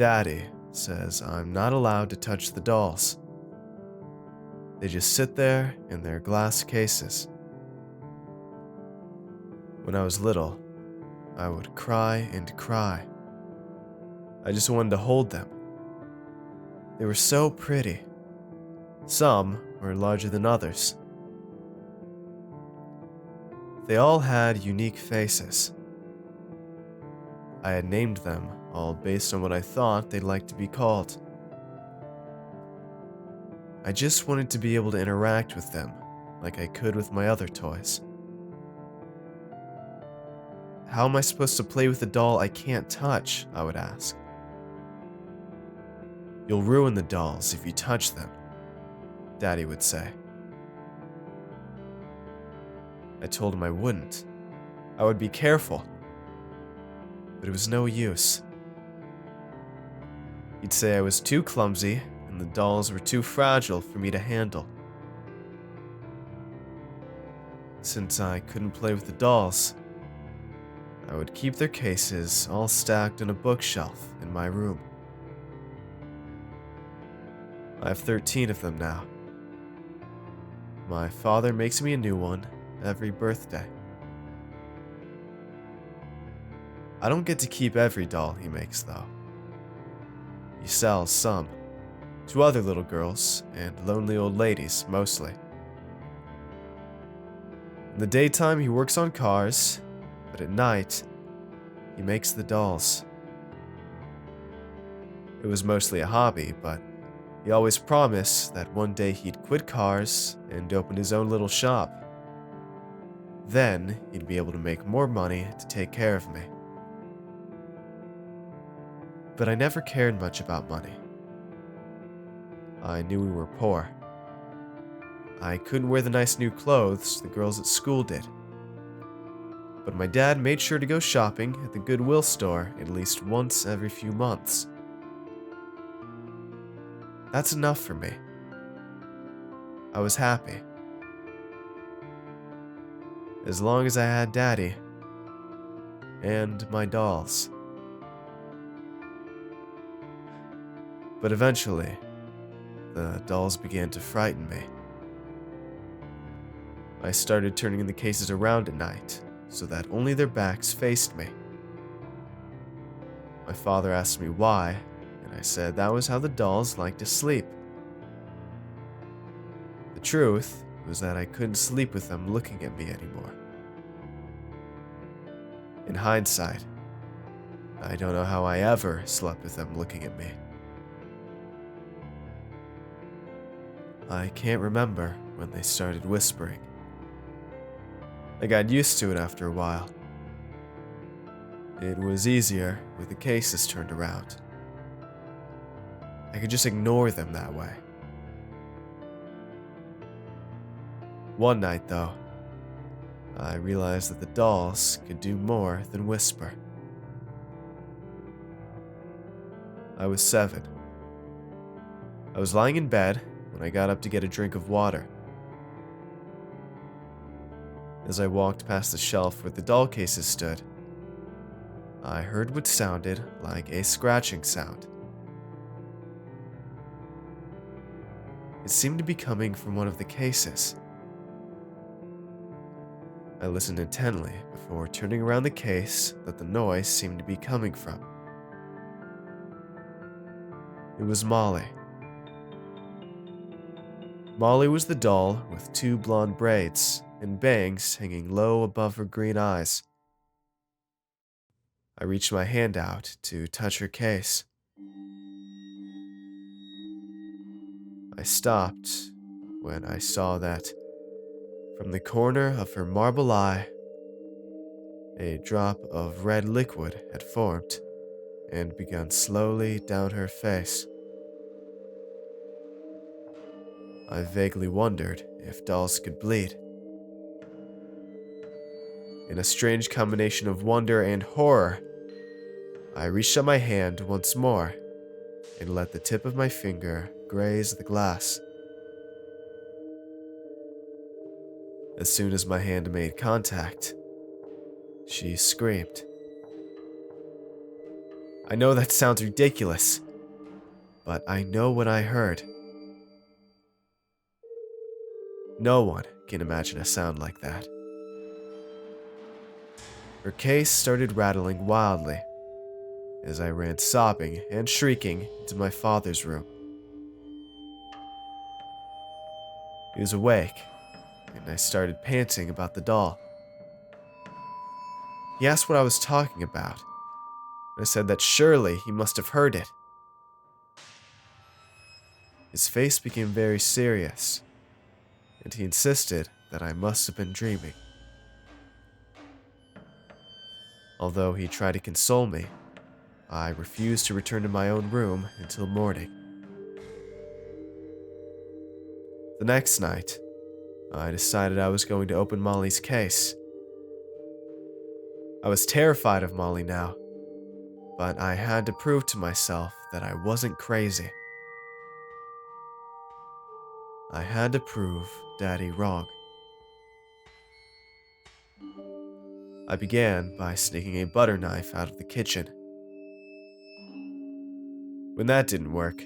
Daddy says I'm not allowed to touch the dolls. They just sit there in their glass cases. When I was little, I would cry and cry. I just wanted to hold them. They were so pretty. Some were larger than others. They all had unique faces. I had named them, all based on what I thought they'd like to be called. I just wanted to be able to interact with them like I could with my other toys. How am I supposed to play with a doll I can't touch? I would ask. You'll ruin the dolls if you touch them, Daddy would say. I told him I wouldn't. I would be careful. But it was no use. He'd say I was too clumsy and the dolls were too fragile for me to handle. Since I couldn't play with the dolls, I would keep their cases all stacked on a bookshelf in my room. I have 13 of them now. My father makes me a new one every birthday. I don't get to keep every doll he makes, though. He sells some to other little girls and lonely old ladies, mostly. In the daytime, he works on cars, but at night, he makes the dolls. It was mostly a hobby, but he always promised that one day he'd quit cars and open his own little shop. Then, he'd be able to make more money to take care of me. But I never cared much about money. I knew we were poor. I couldn't wear the nice new clothes the girls at school did. But my dad made sure to go shopping at the Goodwill store at least once every few months. That's enough for me. I was happy. As long as I had Daddy and my dolls. But eventually, the dolls began to frighten me. I started turning the cases around at night so that only their backs faced me. My father asked me why, and I said that was how the dolls liked to sleep. The truth was that I couldn't sleep with them looking at me anymore. In hindsight, I don't know how I ever slept with them looking at me. I can't remember when they started whispering. I got used to it after a while. It was easier with the cases turned around. I could just ignore them that way. One night, though, I realized that the dolls could do more than whisper. I was 7. I was lying in bed when I got up to get a drink of water. As I walked past the shelf where the doll cases stood, I heard what sounded like a scratching sound. It seemed to be coming from one of the cases. I listened intently before turning around the case that the noise seemed to be coming from. It was Molly. Molly was the doll with 2 blonde braids and bangs hanging low above her green eyes. I reached my hand out to touch her case. I stopped when I saw that from the corner of her marble eye, a drop of red liquid had formed and begun slowly down her face. I vaguely wondered if dolls could bleed. In a strange combination of wonder and horror, I reached out my hand once more and let the tip of my finger graze the glass. As soon as my hand made contact, she screamed. I know that sounds ridiculous, but I know what I heard. No one can imagine a sound like that. Her case started rattling wildly as I ran sobbing and shrieking into my father's room. He was awake, and I started panting about the doll. He asked what I was talking about. I said that surely he must have heard it. His face became very serious, and he insisted that I must have been dreaming. Although he tried to console me, I refused to return to my own room until morning. The next night, I decided I was going to open Molly's case. I was terrified of Molly now, but I had to prove to myself that I wasn't crazy. I had to prove Daddy wrong. I began by sneaking a butter knife out of the kitchen. When that didn't work,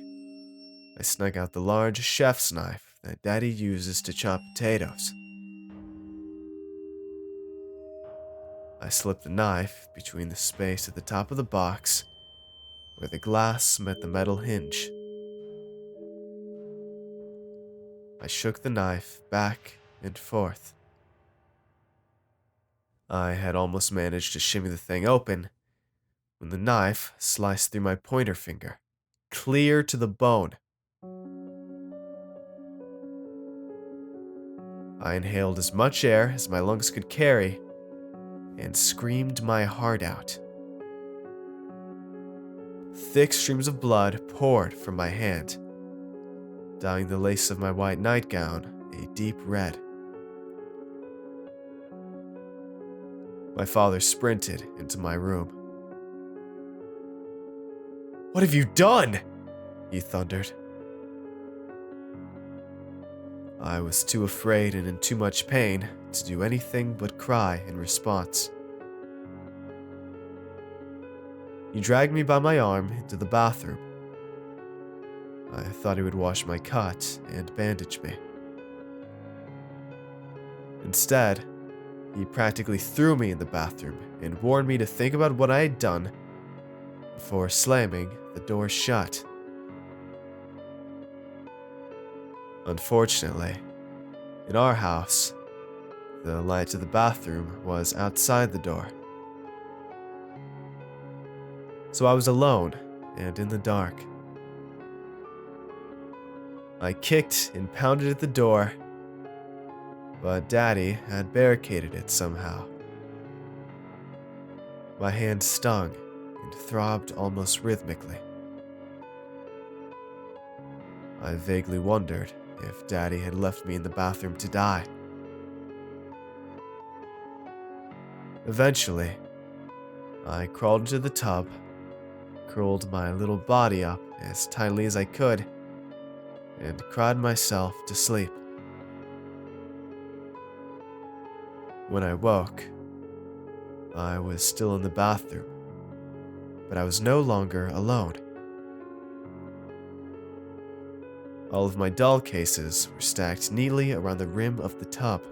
I snuck out the large chef's knife that Daddy uses to chop potatoes. I slipped the knife between the space at the top of the box where the glass met the metal hinge. I shook the knife back and forth. I had almost managed to shimmy the thing open when the knife sliced through my pointer finger, clear to the bone. I inhaled as much air as my lungs could carry and screamed my heart out. Thick streams of blood poured from my hand, dyeing the lace of my white nightgown a deep red. My father sprinted into my room. "What have you done?" he thundered. I was too afraid and in too much pain to do anything but cry in response. He dragged me by my arm into the bathroom. I thought he would wash my cut and bandage me. Instead, he practically threw me in the bathroom and warned me to think about what I had done before slamming the door shut. Unfortunately, in our house, the light to the bathroom was outside the door. So I was alone and in the dark. I kicked and pounded at the door, but Daddy had barricaded it somehow. My hand stung and throbbed almost rhythmically. I vaguely wondered if Daddy had left me in the bathroom to die. Eventually, I crawled into the tub, curled my little body up as tightly as I could, and cried myself to sleep. When I woke, I was still in the bathroom, but I was no longer alone. All of my doll cases were stacked neatly around the rim of the tub.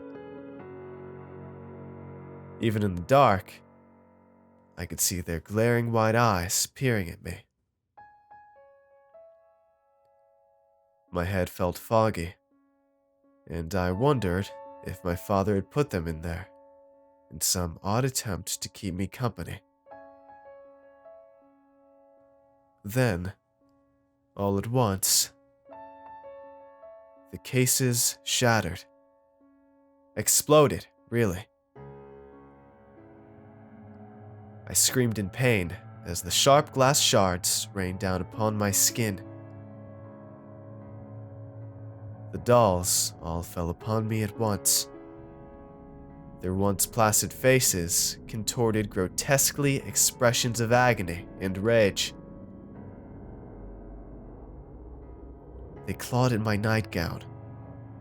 Even in the dark, I could see their glaring white eyes peering at me. My head felt foggy, and I wondered if my father had put them in there in some odd attempt to keep me company. Then, all at once, the cases shattered. Exploded, really. I screamed in pain as the sharp glass shards rained down upon my skin. The dolls all fell upon me at once. Their once placid faces contorted grotesquely expressions of agony and rage. They clawed at my nightgown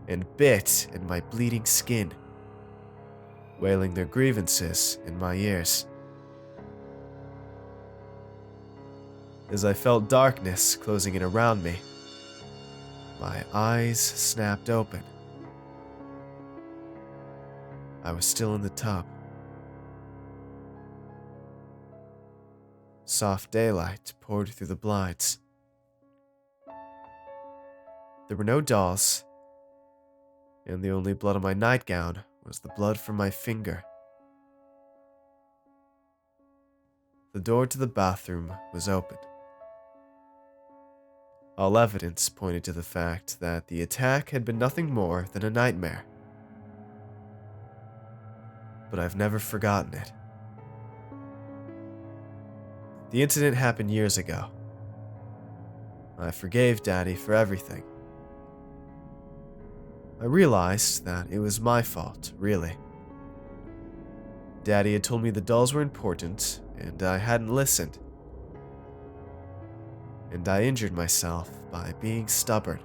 and bit at my bleeding skin, wailing their grievances in my ears. As I felt darkness closing in around me, my eyes snapped open. I was still in the tub. Soft daylight poured through the blinds. There were no dolls, and the only blood on my nightgown was the blood from my finger. The door to the bathroom was open. All evidence pointed to the fact that the attack had been nothing more than a nightmare. But I've never forgotten it. The incident happened years ago. I forgave Daddy for everything. I realized that it was my fault, really. Daddy had told me the dolls were important, and I hadn't listened. And I injured myself by being stubborn.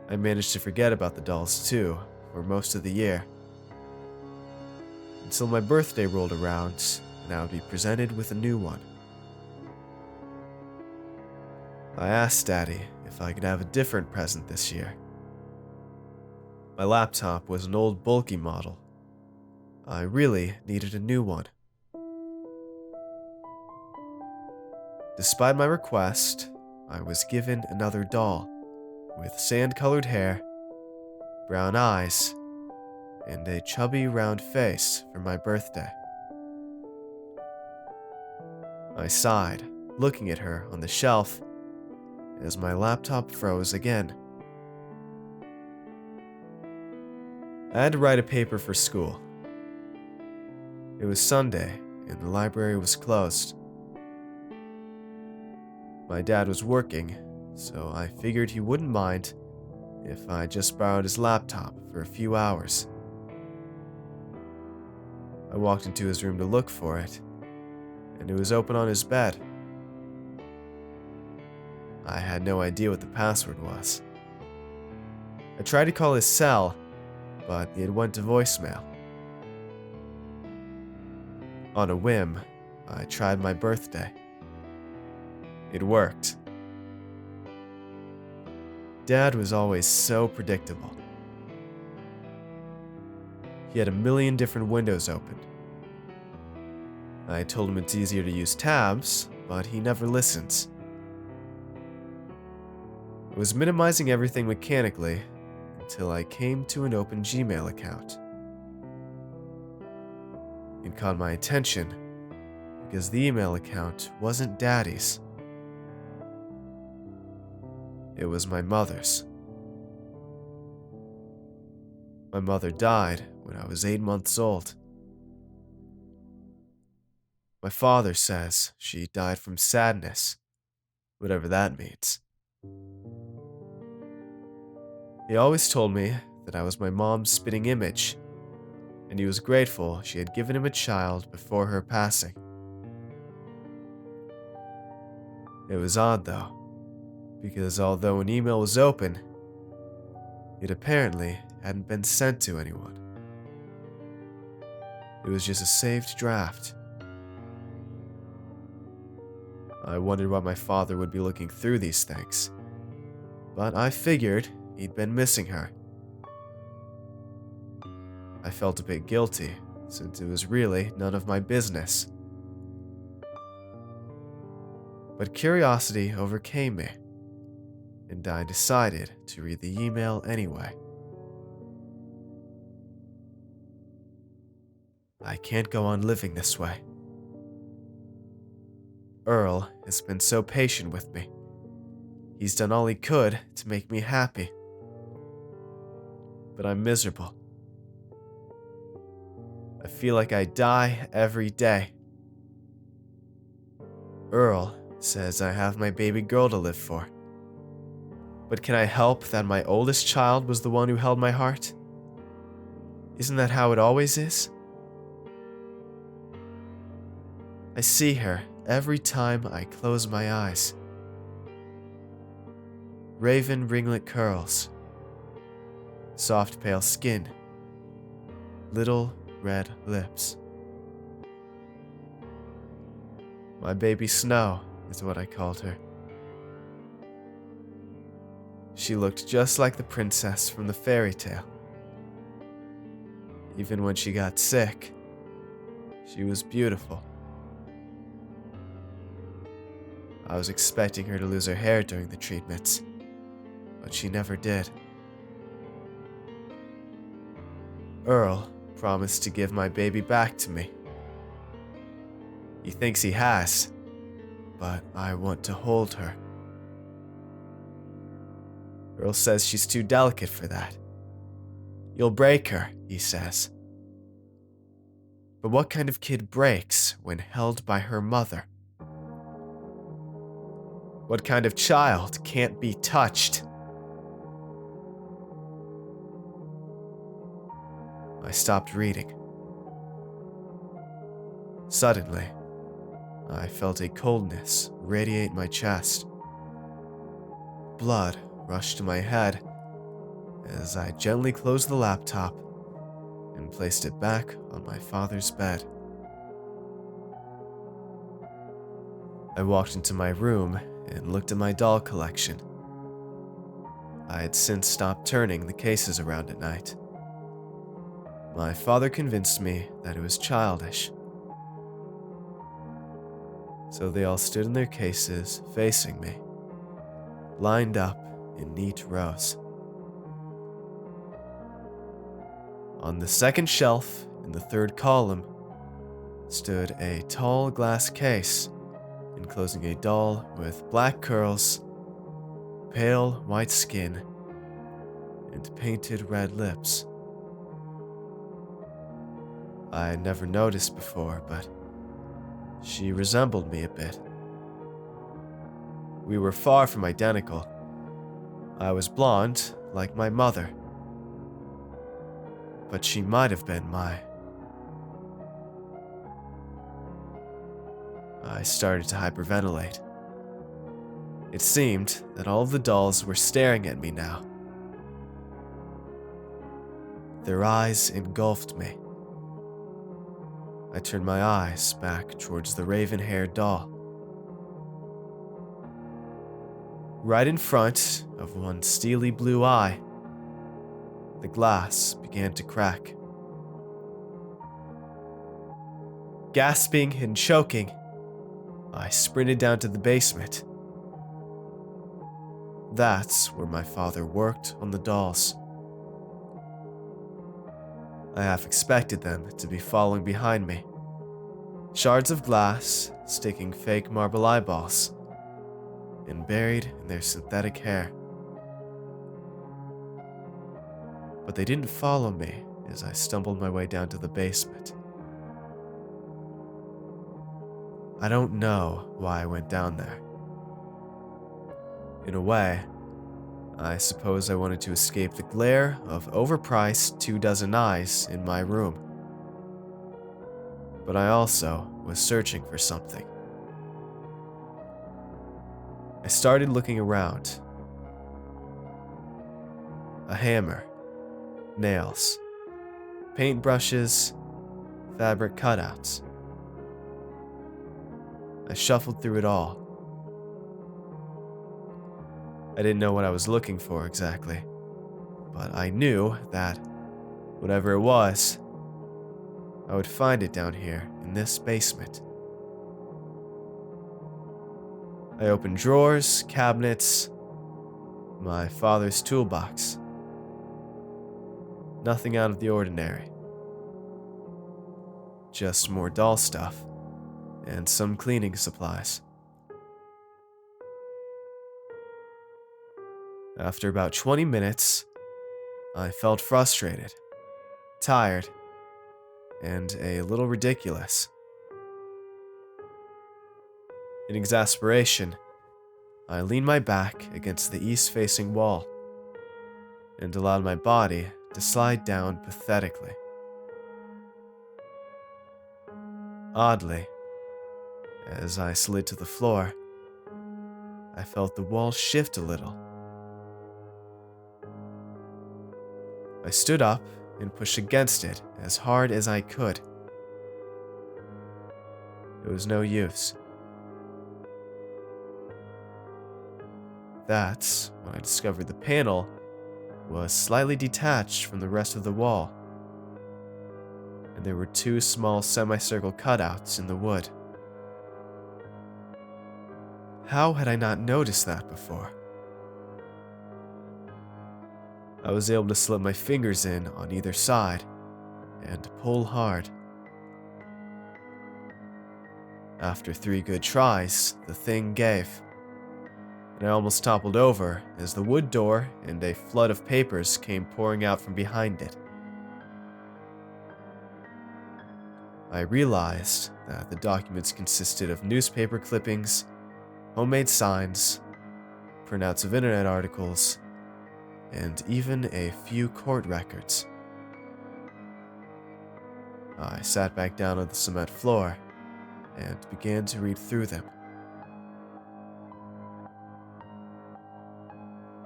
I managed to forget about the dolls too, for most of the year. Until my birthday rolled around, and I would be presented with a new one. I asked Daddy if I could have a different present this year. My laptop was an old bulky model. I really needed a new one. Despite my request, I was given another doll with sand-colored hair, brown eyes, and a chubby round face for my birthday. I sighed, looking at her on the shelf as my laptop froze again. I had to write a paper for school. It was Sunday, and the library was closed. My dad was working, so I figured he wouldn't mind if I just borrowed his laptop for a few hours. I walked into his room to look for it, and it was open on his bed. I had no idea what the password was. I tried to call his cell, but it went to voicemail. On a whim, I tried my birthday. It worked. Dad was always so predictable. He had a million different windows open. I told him it's easier to use tabs, but he never listens. I was minimizing everything mechanically until I came to an open Gmail account. It caught my attention because the email account wasn't Daddy's. It was my mother's. My mother died when I was 8 months old. My father says she died from sadness, whatever that means. He always told me that I was my mom's spitting image, and he was grateful she had given him a child before her passing. It was odd though, because although an email was open, it apparently hadn't been sent to anyone. It was just a saved draft. I wondered why my father would be looking through these things, but I figured he'd been missing her. I felt a bit guilty, since it was really none of my business. But curiosity overcame me, and I decided to read the email anyway. I can't go on living this way. Earl has been so patient with me. He's done all he could to make me happy. But I'm miserable. I feel like I die every day. Earl says I have my baby girl to live for. But can I help that my oldest child was the one who held my heart? Isn't that how it always is? I see her every time I close my eyes. Raven ringlet curls, soft pale skin, little red lips. My baby Snow is what I called her. She looked just like the princess from the fairy tale. Even when she got sick, she was beautiful. I was expecting her to lose her hair during the treatments, but she never did. Earl promised to give my baby back to me. He thinks he has, but I want to hold her. Earl says she's too delicate for that. You'll break her, he says. But what kind of kid breaks when held by her mother? What kind of child can't be touched? I stopped reading. Suddenly, I felt a coldness radiate my chest. Blood rushed to my head as I gently closed the laptop and placed it back on my father's bed. I walked into my room and looked at my doll collection. I had since stopped turning the cases around at night. My father convinced me that it was childish. So they all stood in their cases facing me, lined up in neat rows. On the second shelf in the third column stood a tall glass case enclosing a doll with black curls, pale white skin, and painted red lips. I had never noticed before, but she resembled me a bit. We were far from identical. I was blonde, like my mother, but she might have been I started to hyperventilate. It seemed that all of the dolls were staring at me now. Their eyes engulfed me. I turned my eyes back towards the raven-haired doll. Right in front of one steely blue eye, the glass began to crack. Gasping and choking, I sprinted down to the basement. That's where my father worked on the dolls. I half expected them to be following behind me, shards of glass sticking fake marble eyeballs and buried in their synthetic hair. But they didn't follow me as I stumbled my way down to the basement. I don't know why I went down there. In a way, I suppose I wanted to escape the glare of overpriced 24 eyes in my room. But I also was searching for something. I started looking around. A hammer, nails, paintbrushes, fabric cutouts. I shuffled through it all. I didn't know what I was looking for exactly, but I knew that whatever it was, I would find it down here in this basement. I opened drawers, cabinets, my father's toolbox. Nothing out of the ordinary. Just more doll stuff and some cleaning supplies. After about 20 minutes, I felt frustrated, tired, and a little ridiculous. In exasperation, I leaned my back against the east-facing wall and allowed my body to slide down pathetically. Oddly, as I slid to the floor, I felt the wall shift a little. I stood up and pushed against it as hard as I could. It was no use. That's when I discovered the panel was slightly detached from the rest of the wall, and there were two small semicircle cutouts in the wood. How had I not noticed that before? I was able to slip my fingers in on either side and pull hard. After 3 good tries, the thing gave, and I almost toppled over as the wood door and a flood of papers came pouring out from behind it. I realized that the documents consisted of newspaper clippings, homemade signs, printouts of internet articles, and even a few court records. I sat back down on the cement floor and began to read through them.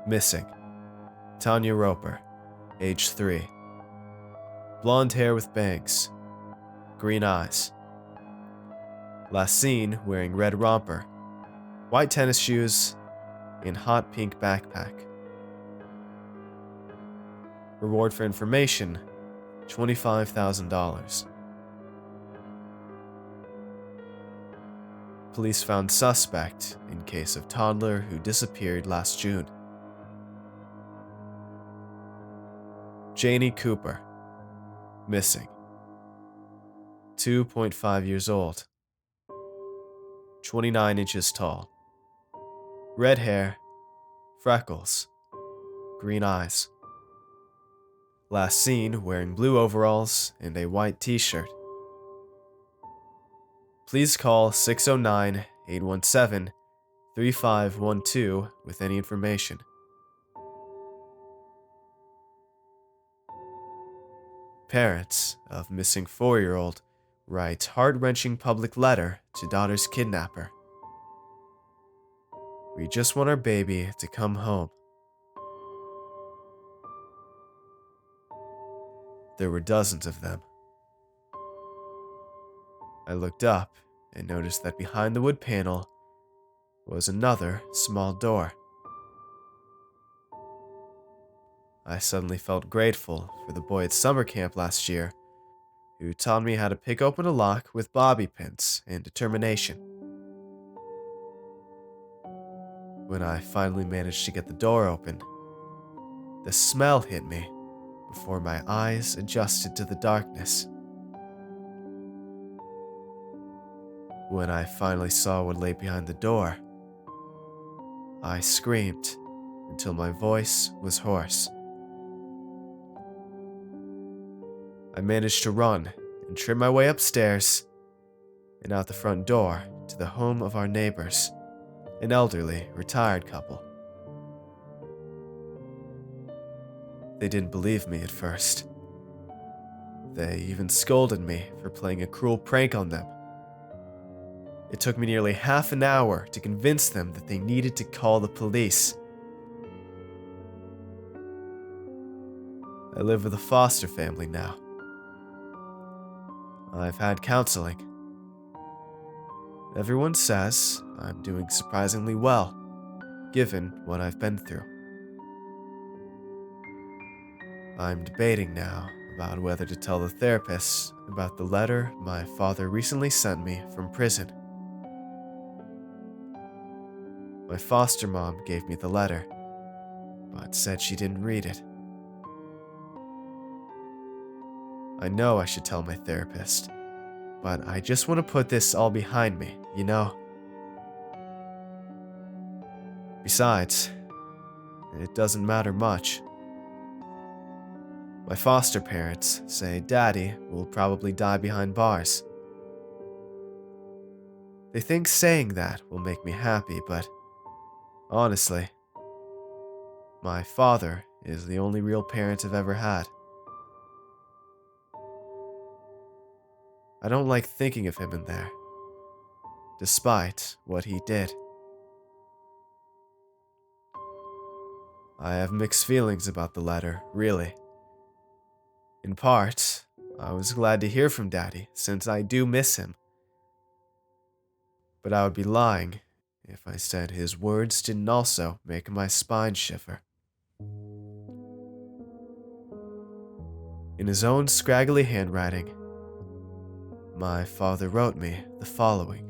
Missing: Tanya Roper, age 3. Blonde hair with bangs. Green eyes. Last seen wearing red romper, white tennis shoes, and hot pink backpack. Reward for information: $25,000. Police found suspect in case of toddler who disappeared last June. Janie Cooper. Missing. 2.5 years old. 29 inches tall. Red hair, freckles, green eyes. Last seen wearing blue overalls and a white t-shirt. Please call 609-817-3512 with any information. Parents of missing 4-year-old write heart-wrenching public letter to daughter's kidnapper. We just want our baby to come home. There were dozens of them. I looked up and noticed that behind the wood panel was another small door. I suddenly felt grateful for the boy at summer camp last year who taught me how to pick open a lock with bobby pins and determination. When I finally managed to get the door open, the smell hit me before my eyes adjusted to the darkness. When I finally saw what lay behind the door, I screamed until my voice was hoarse. I managed to run and trim my way upstairs and out the front door to the home of our neighbors, an elderly, retired couple. They didn't believe me at first. They even scolded me for playing a cruel prank on them. It took me nearly half an hour to convince them that they needed to call the police. I live with a foster family now. I've had counseling. Everyone says I'm doing surprisingly well, given what I've been through. I'm debating now about whether to tell the therapist about the letter my father recently sent me from prison. My foster mom gave me the letter, but said she didn't read it. I know I should tell my therapist, but I just want to put this all behind me, you know? Besides, it doesn't matter much. My foster parents say Daddy will probably die behind bars. They think saying that will make me happy, but honestly, my father is the only real parent I've ever had. I don't like thinking of him in there, despite what he did. I have mixed feelings about the letter, really. In part, I was glad to hear from Daddy, since I do miss him. But I would be lying if I said his words didn't also make my spine shiver. In his own scraggly handwriting, my father wrote me the following.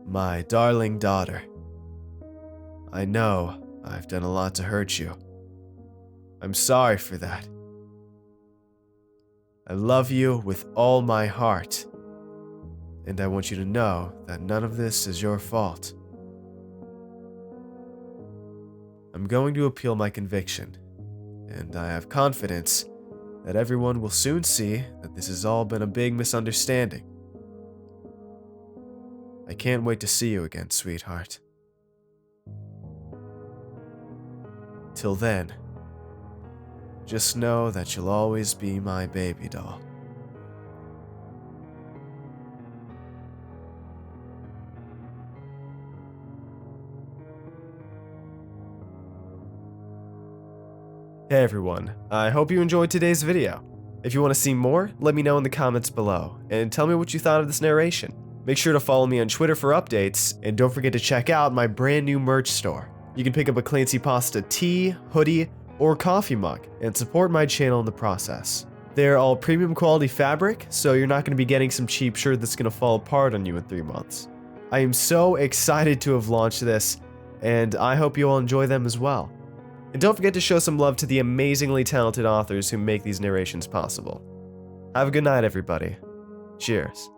My darling daughter, I know I've done a lot to hurt you. I'm sorry for that. I love you with all my heart, and I want you to know that none of this is your fault. I'm going to appeal my conviction, and I have confidence that everyone will soon see that this has all been a big misunderstanding. I can't wait to see you again, sweetheart. Till then, just know that you'll always be my baby doll. Hey everyone, I hope you enjoyed today's video. If you want to see more, let me know in the comments below, and tell me what you thought of this narration. Make sure to follow me on Twitter for updates, and don't forget to check out my brand new merch store. You can pick up a Creepypasta tee, hoodie, or coffee mug, and support my channel in the process. They're all premium quality fabric, so you're not going to be getting some cheap shirt that's going to fall apart on you in 3 months. I am so excited to have launched this, and I hope you all enjoy them as well. And don't forget to show some love to the amazingly talented authors who make these narrations possible. Have a good night, everybody. Cheers.